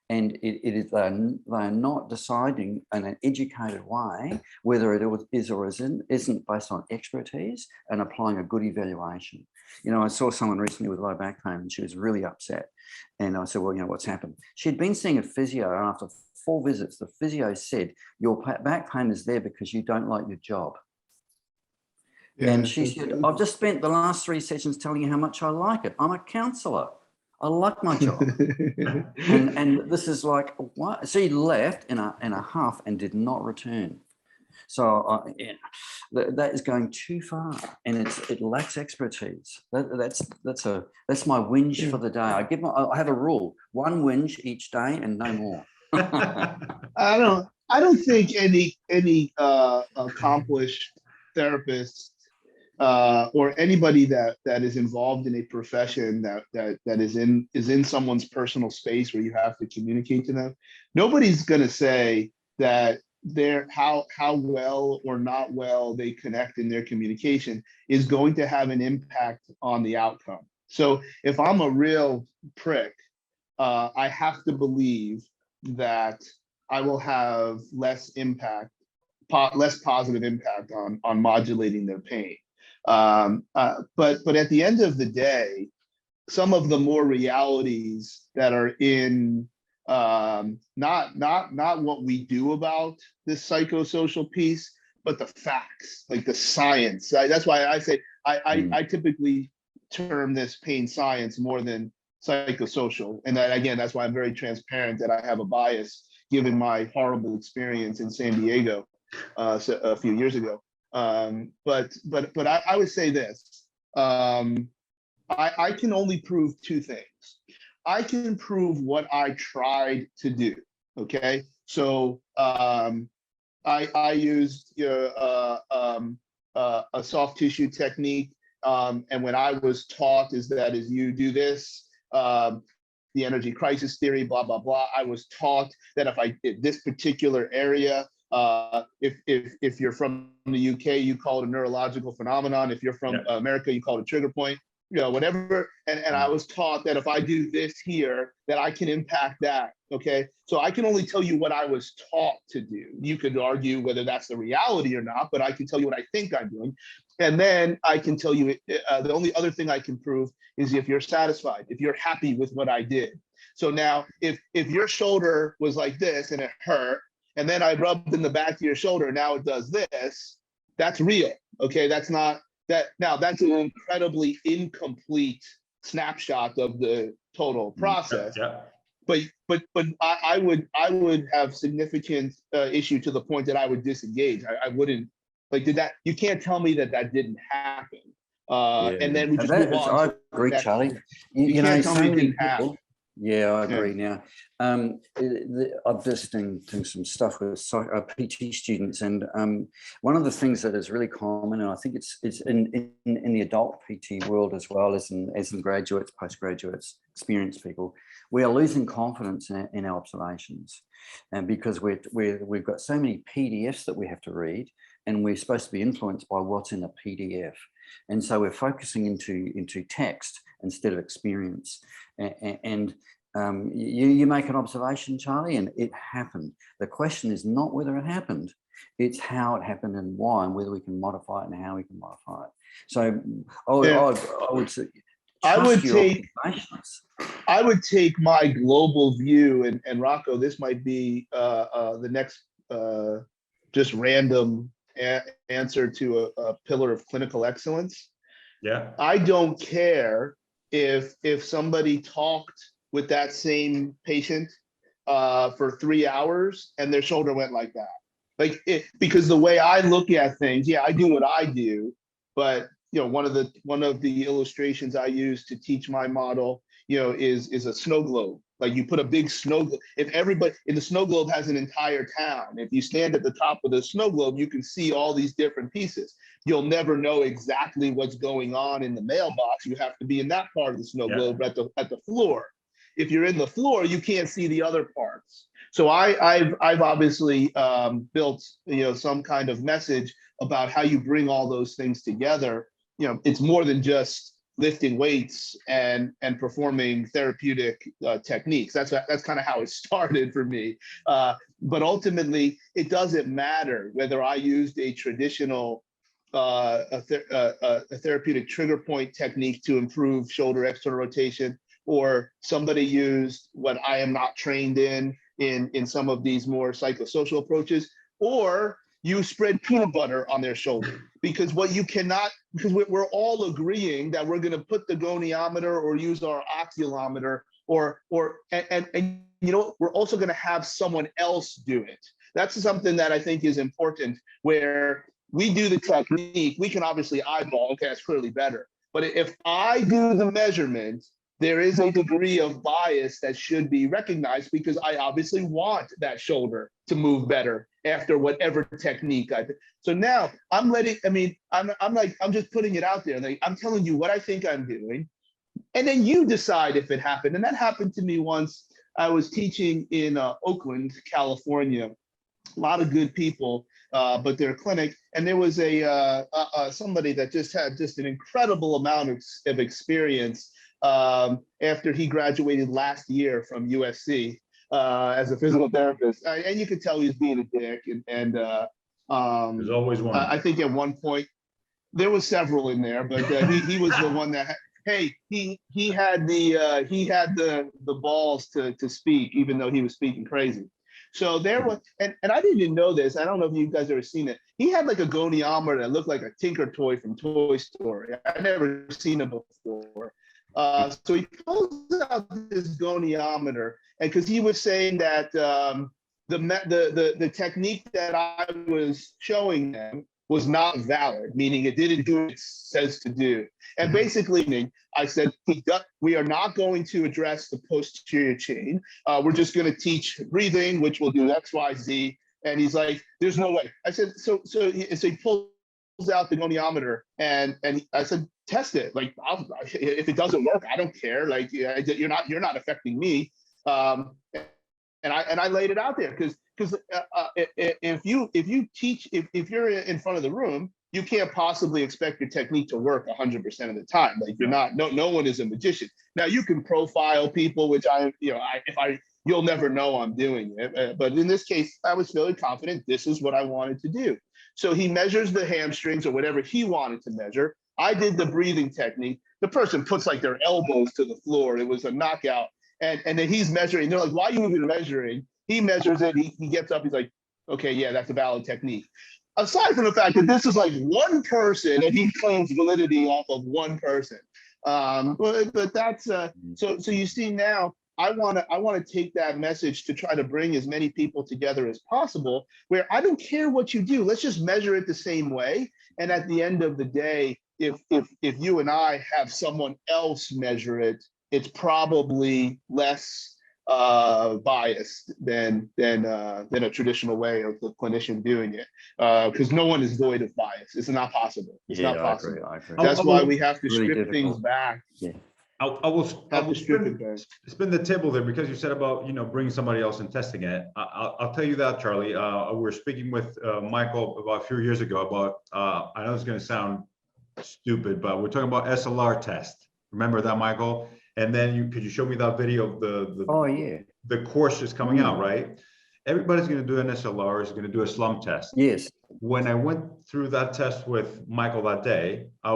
and they are not deciding in an educated way whether it is or isn't based on expertise and applying a good evaluation. I saw someone recently with low back pain, and she was really upset. And I said, "Well, what's happened?" She'd been seeing a physio, and after 4 visits, the physio said, "Your back pain is there because you don't like your job." Yeah, and she said, "I've just spent the last 3 sessions telling you how much I like it. I'm a counsellor. I like my job." and this is like, what? She left in a huff and did not return. So that is going too far, and it lacks expertise. That's my whinge for the day. I have a rule: 1 whinge each day and no more. I don't think any accomplished therapist or anybody that is involved in a profession that is in someone's personal space where you have to communicate to them, nobody's going to say that how well or not well they connect in their communication is going to have an impact on the outcome. So if I'm a real prick, I have to believe that I will have less positive impact on modulating their pain. But at the end of the day, some of the more realities that are in not what we do about this psychosocial piece, but the facts, like the science. That's why I say I typically term this pain science more than psychosocial. And that, again, that's why I'm very transparent that I have a bias given my horrible experience in San Diego a few years ago. But I would say this: I can only prove 2 things. I can prove what I tried to do. Okay, so I used a soft tissue technique, and when I was taught is you do this, the energy crisis theory, blah blah blah. I was taught that if I did this particular area, If you're from the UK, you call it a neurological phenomenon. If you're from America, you call it a trigger point. You know, whatever. And I was taught that if I do this here, that I can impact that. Okay. So I can only tell you what I was taught to do. You could argue whether that's the reality or not, but I can tell you what I think I'm doing. And then I can tell you the only other thing I can prove is if you're satisfied, if you're happy with what I did. So now if your shoulder was like this and it hurt, and then I rubbed in the back of your shoulder, now it does this, that's real. Okay. That's not that. Now that's an incredibly incomplete snapshot of the total process. Yeah. But I would have significant issue to the point that I would disengage. I wouldn't like, did that, you can't tell me that that didn't happen. And then we just move on. I agree, Charlie. You know, can't tell so me it many didn't happen. people, yeah, I agree now. I'm just doing some stuff with PT students, and one of the things that is really common, and I think it's in the adult PT world as well as in graduates, postgraduates, experienced people, we are losing confidence in our observations, and because we've got so many PDFs that we have to read, and we're supposed to be influenced by what's in a PDF, and so we're focusing into text instead of experience. And you make an observation, Charlie, and it happened. The question is not whether it happened, it's how it happened and why, and whether we can modify it and how we can modify it. So I would say, I would take my global view, and Rocco, this might be the next just random answer to a pillar of clinical excellence. Yeah. I don't care if somebody talked with that same patient for 3 hours and their shoulder went like that. Because the way I look at things, I do what I do, but you know, one of the illustrations I use to teach my model, you know, is a snow globe. Like you put a big snow globe. If everybody in the snow globe has an entire town, if you stand at the top of the snow globe, you can see all these different pieces. You'll never know exactly what's going on in the mailbox. You have to be in that part of the snow globe at the floor. If you're in the floor, you can't see the other parts. So I've obviously built, you know, some kind of message about how you bring all those things together. You know, it's more than just lifting weights and performing therapeutic techniques. That's kind of how it started for me. But ultimately, it doesn't matter whether I used a traditional a therapeutic trigger point technique to improve shoulder external rotation, or somebody used what I am not trained in some of these more psychosocial approaches, or you spread peanut butter on their shoulder. Because because we're all agreeing that we're going to put the goniometer or use our oculometer, and you know, we're also going to have someone else do it. That's something that I think is important, where we do the technique, we can obviously eyeball, okay, that's clearly better. But if I do the measurement, there is a degree of bias that should be recognized, because I obviously want that shoulder to move better after whatever technique I did. So now I'm just putting it out there. Like, I'm telling you what I think I'm doing, and then you decide if it happened. And that happened to me once. I was teaching in Oakland, California. A lot of good people, but their clinic, and there was somebody that just had an incredible amount of experience after he graduated last year from USC as a physical therapist, and you could tell he was being a dick. And there's always one. I think at one point there was several in there, but he was the one that he had the balls to speak, even though he was speaking crazy. So there was, and I didn't even know this. I don't know if you guys ever seen it. He had like a goniometer that looked like a Tinker toy from Toy Story. I'd never seen it before. So he pulls out this goniometer, and because he was saying that the technique that I was showing them was not valid, meaning it didn't do what it says to do. And basically, I said, we are not going to address the posterior chain. We're just going to teach breathing, which will do X, Y, Z. And he's like, there's no way. I said, so he pulls out the goniometer, and I said, test it. Like, if it doesn't work, I don't care. Like, you're not affecting me. And I laid it out there because if you're in front of the room, you can't possibly expect your technique to work 100% of the time. Like you're not, no one is a magician. Now you can profile people, which you'll never know I'm doing it. But in this case, I was fairly confident this is what I wanted to do. So he measures the hamstrings or whatever he wanted to measure. I did the breathing technique. The person puts like their elbows to the floor. It was a knockout. And then he's measuring. They're like, why are you even measuring? He measures it. He gets up. He's like, okay, yeah, that's a valid technique. Aside from the fact that this is like one person and he claims validity off of one person. But that's so you see now, I want to take that message to try to bring as many people together as possible, where I don't care what you do. Let's just measure it the same way. And at the end of the day, if you and I have someone else measure it, it's probably less biased than a traditional way of the clinician doing it, because no one is void of bias. It's not possible. It's not possible. I agree. That's why we have to Really strip things back. Yeah. I will spin the table there, because you said about bringing somebody else and testing it. I'll tell you that, Charlie. We were speaking with Michael about a few years ago about I know it's going to sound stupid, but we're talking about SLR test. Remember that, Michael? And then could you show me that video of the course is coming out, right? Everybody's going to do an SLR, is going to do a slump test. Yes. When I went through that test with Michael that day, I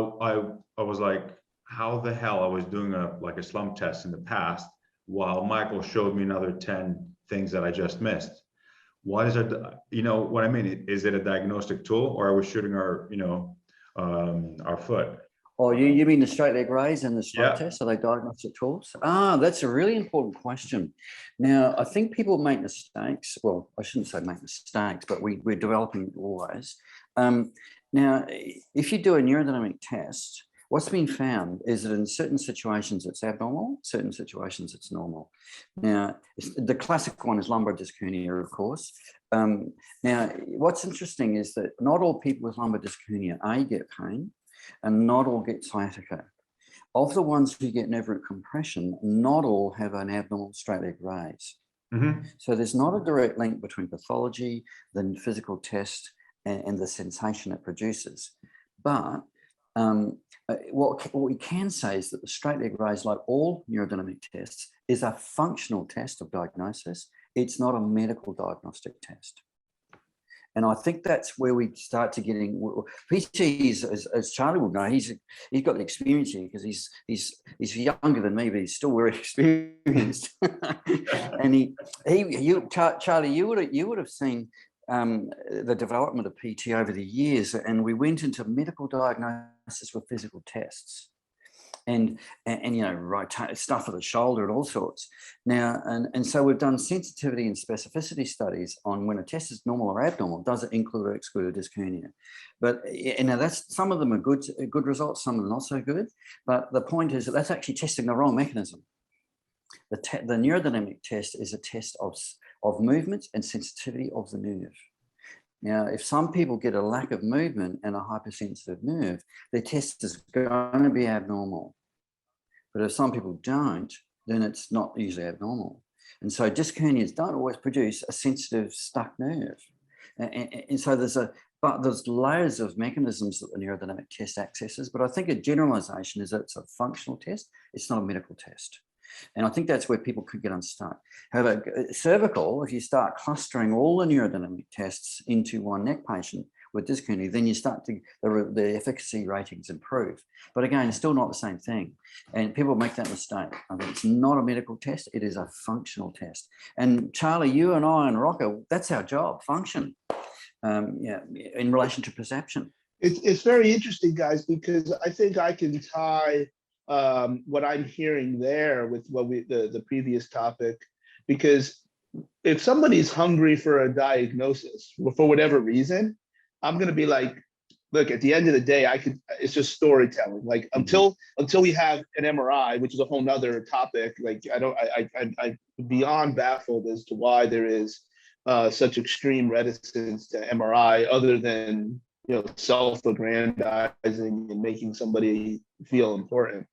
was like, how the hell I was doing a slump test in the past while Michael showed me another 10 things that I just missed. What is it? You know what I mean? Is it a diagnostic tool, or are we shooting our foot? Oh, you mean the straight leg raise and the slump test? Are they diagnostic tools? That's a really important question. Now, I think people make mistakes. Well, I shouldn't say make mistakes, but we're developing always. Now, if you do a neurodynamic test, what's been found is that in certain situations it's abnormal, certain situations it's normal. Now, the classic one is lumbar disc hernia, of course. Now, what's interesting is that not all people with lumbar disc hernia, get pain, and not all get sciatica. Of the ones who get nerve root compression, not all have an abnormal straight leg raise. Mm-hmm. So there's not a direct link between pathology, the physical test, and the sensation it produces. But what we can say is that the straight leg raise, like all neurodynamic tests, is a functional test of diagnosis. It's not a medical diagnostic test. And I think that's where we start to getting PT, as Charlie will know, he's got the experience here because he's younger than me, but he's still very experienced. And Charlie, you would have seen the development of PT over the years, and we went into medical diagnosis with physical tests. And stuff of the shoulder and all sorts. Now, and so we've done sensitivity and specificity studies on when a test is normal or abnormal, does it include or exclude a disc hernia? But that's, some of them are good results, some are not so good. But the point is that that's actually testing the wrong mechanism. The neurodynamic test is a test of movement and sensitivity of the nerve. Now, if some people get a lack of movement and a hypersensitive nerve, their test is going to be abnormal. But if some people don't, then it's not usually abnormal. And so disc hernias don't always produce a sensitive, stuck nerve. And so there's layers of mechanisms that the neurodynamic test accesses, but I think a generalization is that it's a functional test, it's not a medical test. And I think that's where people could get unstuck. However, cervical, if you start clustering all the neurodynamic tests into one neck patient with disc hernia, then you start to, the efficacy ratings improve. But again, it's still not the same thing. And people make that mistake. I think it's not a medical test, it is a functional test. And Charlie, you and I and Rocco, that's our job, function, in relation to perception. It's very interesting, guys, because I think I can tie what I'm hearing there with the previous topic, because if somebody's hungry for a diagnosis for whatever reason, I'm going to be like, look, at the end of the day, it's just storytelling. Like until we have an MRI, which is a whole nother topic, like I'm beyond baffled as to why there is such extreme reticence to MRI, other than self-aggrandizing and making somebody feel important.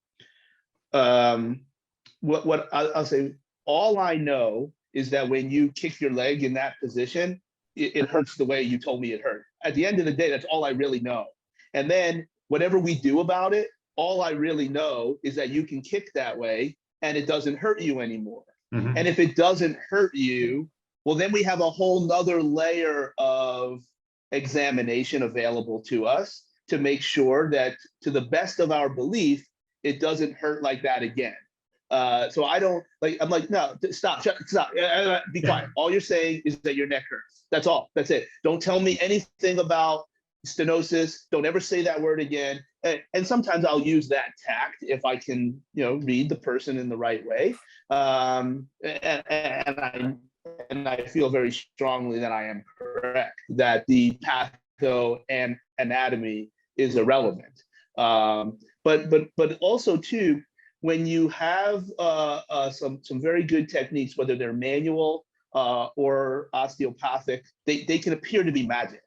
What I'll say, all I know is that when you kick your leg in that position, it hurts the way you told me it hurt. At the end of the day, that's all I really know. And then whatever we do about it, all I really know is that you can kick that way and it doesn't hurt you anymore. Mhm. And if it doesn't hurt you, well, then we have a whole nother layer of examination available to us to make sure that, to the best of our belief, it doesn't hurt like that again. So I don't like, I'm like, no, stop, stop, be quiet. All you're saying is that your neck hurts. That's all. That's it. Don't tell me anything about stenosis. Don't ever say that word again. And sometimes I'll use that tact if I can, read the person in the right way. And I feel very strongly that I am correct, that the patho and anatomy is irrelevant. But also too, when you have some very good techniques, whether they're manual or osteopathic, they can appear to be magic,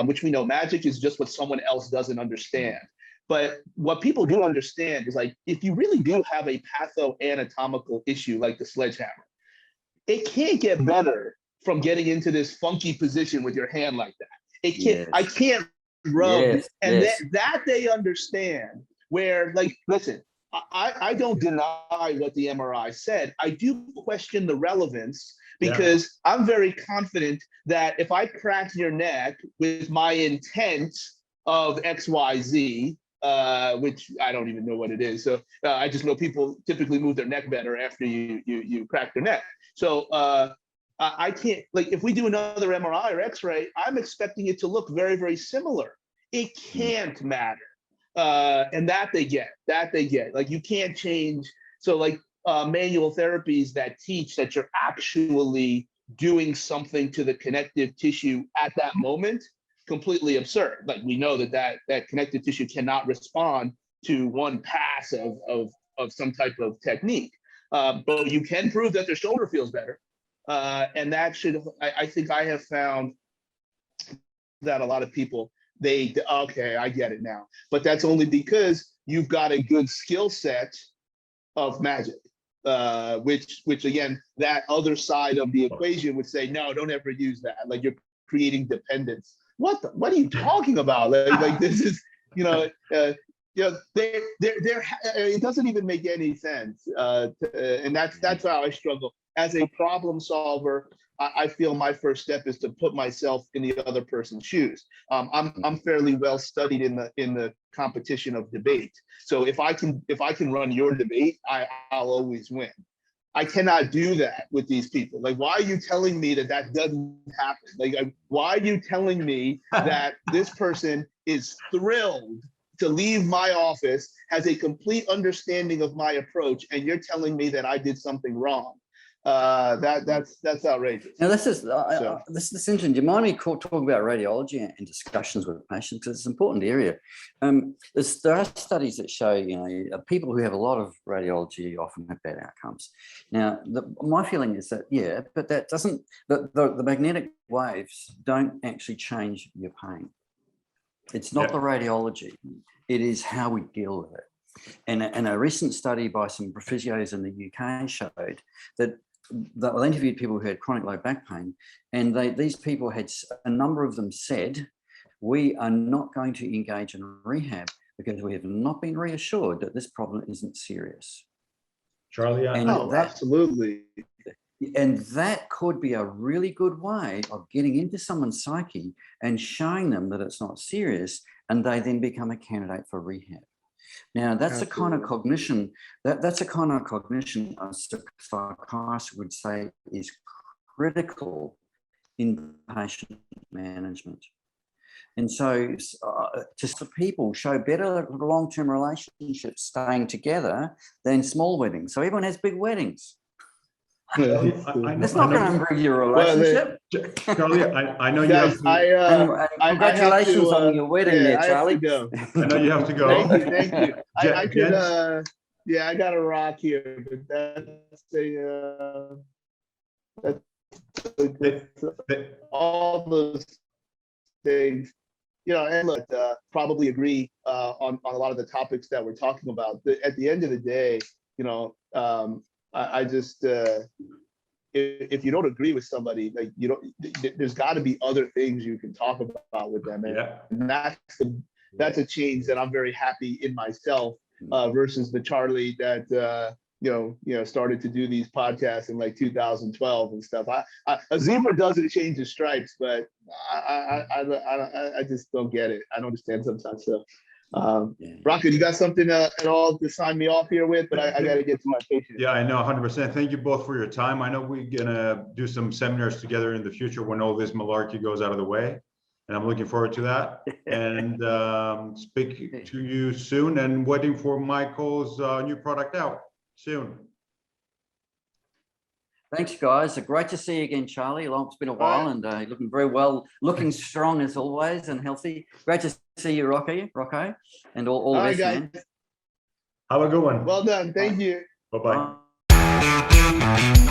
which we know magic is just what someone else doesn't understand. But what people do understand is, like, if you really do have a patho-anatomical issue like the sledgehammer, it can't get better from getting into this funky position with your hand like that. It can't. Yes. I can't rub. Yes. And yes. That they understand. Where, like, listen, I don't deny what the MRI said. I do question the relevance, because I'm very confident that if I crack your neck with my intent of XYZ, which I don't even know what it is. So I just know people typically move their neck better after you crack their neck. So I can't, like, if we do another MRI or X-ray, I'm expecting it to look very, very similar. It can't matter. And that they get, like, you can't change. So, like, manual therapies that teach that you're actually doing something to the connective tissue at that moment, completely absurd. Like, we know that connective tissue cannot respond to one pass of some type of technique. But you can prove that their shoulder feels better. And that should, I think I have found that a lot of people, okay, I get it now. But that's only because you've got a good skill set of magic, which again, that other side of the equation would say, no, don't ever use that. Like, you're creating dependence. What are you talking about? Like this is, it doesn't even make any sense. And that's how I struggle. As a problem solver, I feel my first step is to put myself in the other person's shoes. I'm fairly well studied in the competition of debate. So if I can run your debate, I'll always win. I cannot do that with these people. Like, why are you telling me that doesn't happen? Like, why are you telling me that this person is thrilled to leave my office, has a complete understanding of my approach, and you're telling me that I did something wrong? That's outrageous. Now, this is interesting. Do you mind me talking about radiology and discussions with patients, because it's an important area. There are studies that show, people who have a lot of radiology often have bad outcomes. Now, my feeling is that, but that doesn't, the magnetic waves don't actually change your pain. It's not the radiology. It is how we deal with it. And a recent study by some physios in the UK showed that they interviewed people who had chronic low back pain, and these people had, a number of them said, we are not going to engage in rehab because we have not been reassured that this problem isn't serious. Charlie, absolutely. And that could be a really good way of getting into someone's psyche and showing them that it's not serious, and they then become a candidate for rehab. Now, that's a kind of cognition, that's a kind of cognition a psychiatrist would say is critical in patient management. And so just for people show better long-term relationships staying together than small weddings. So everyone has big weddings. That's not going to improve your relationship. Charlie, I know you have to. Congratulations on your wedding there, Charlie. I know you have to go. Thank you. I could, I got a rock here, but that's all those things. And look, probably agree on a lot of the topics that we're talking about. At the end of the day, I just, if you don't agree with somebody, like you don't, there's got to be other things you can talk about with them, and, Yeah. and that's a change that I'm very happy in myself, versus the Charlie that you know started to do these podcasts in like 2012 and stuff. A zebra doesn't change the stripes, but I just don't get it. I don't understand sometimes. So Rocco, you got something at all to sign me off here with? But I got to get to my patient. Yeah, I know, 100%. Thank you both for your time. I know we're gonna do some seminars together in the future when all this malarkey goes out of the way, and I'm looking forward to that. And speak to you soon, and waiting for Michael's new product out soon. Thanks, guys. Great to see you again, Charlie. It's been a while, and looking very well, looking strong as always and healthy. Great to see you, Rocco, and all the best, guys. man. Have a good one. Well done. Thank you. Bye-bye. Bye.